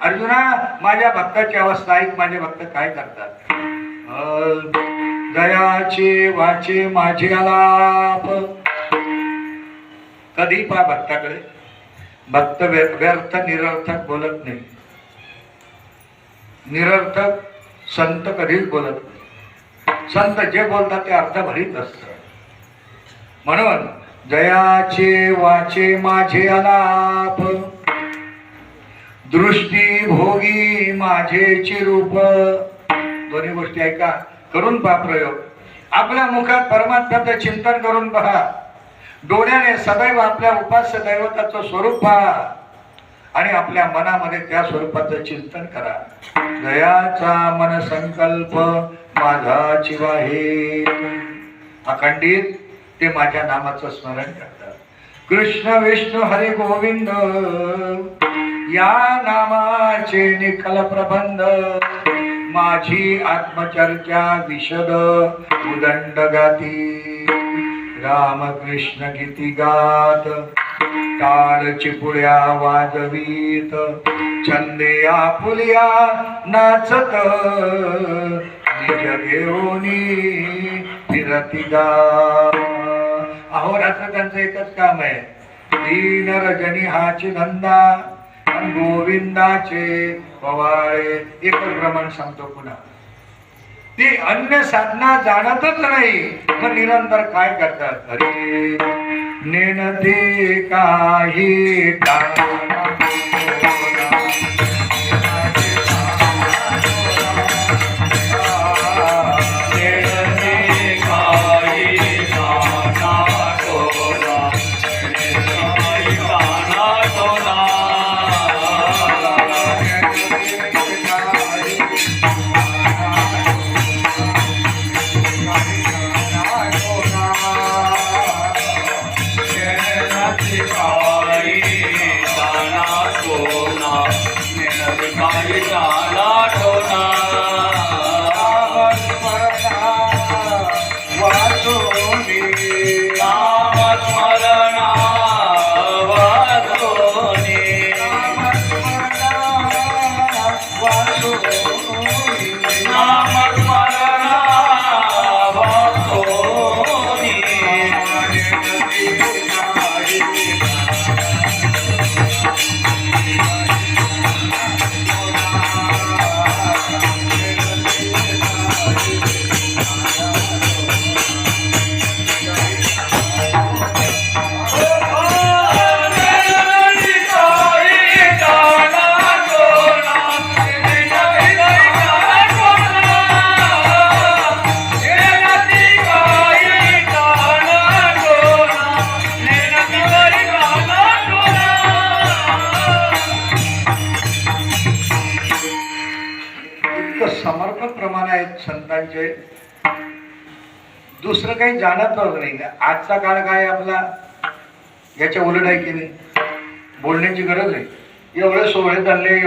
अर्जुना, माझ्या भक्ताची अवस्था ऐक. माझे भक्त काय करतात. दयाचे वाचे माझे आलाप. कधी पहा भक्ताकडे. भक्त व्यर्थ निरर्थक बोलत नाही. निरर्थक संत कधीच बोलत नाही. संत जे बोलतात ते अर्थभरीत असत. म्हणून दयाचे वाचे माझे आलाप, दृष्टी भोगी माझेचे रूप. दोन्ही गोष्टी ऐका, करून पहा प्रयोग. आपल्या मुखात परमात्म्याचं चिंतन करून पहा. डोळ्याने सदैव आपल्या उपास्य दैवताचं स्वरूप पहा आणि आपल्या मनामध्ये त्या स्वरूपाचं चिंतन करा. दयाचा मन संकल्प माझा चिवाहे. अखंडित ते माझ्या नामाचं स्मरण करतात. कृष्ण विष्णू हरे गोविंद या नामाचे निखल प्रबंध. माझी आत्मचर्चा विशद उदंड गाती. रामकृष्ण गीती गात टाळ चिपुळ्या वाजवीत. छंदे आपुल्या नाचत निज घेऊनी फिरती गा. अहोरात्र त्यांचं एकच काम आहे. दीन रजनी हाची धंदा आणि गोविंदाचे पवाळे. एकच प्रमाण सांगतो पुन्हा. ती अन्य साधना जाणतच नाही. मग निरंतर काय करतात. अरे नेणते काही टाळा समर्पक प्रमाण आहेत संतांचे. दुसरं काही जाणत नाही. आजचा काळ काय आपला याच्या उलट आहे की नाही. बोलण्याची गरज आहे. एवढे सोहळे चालले.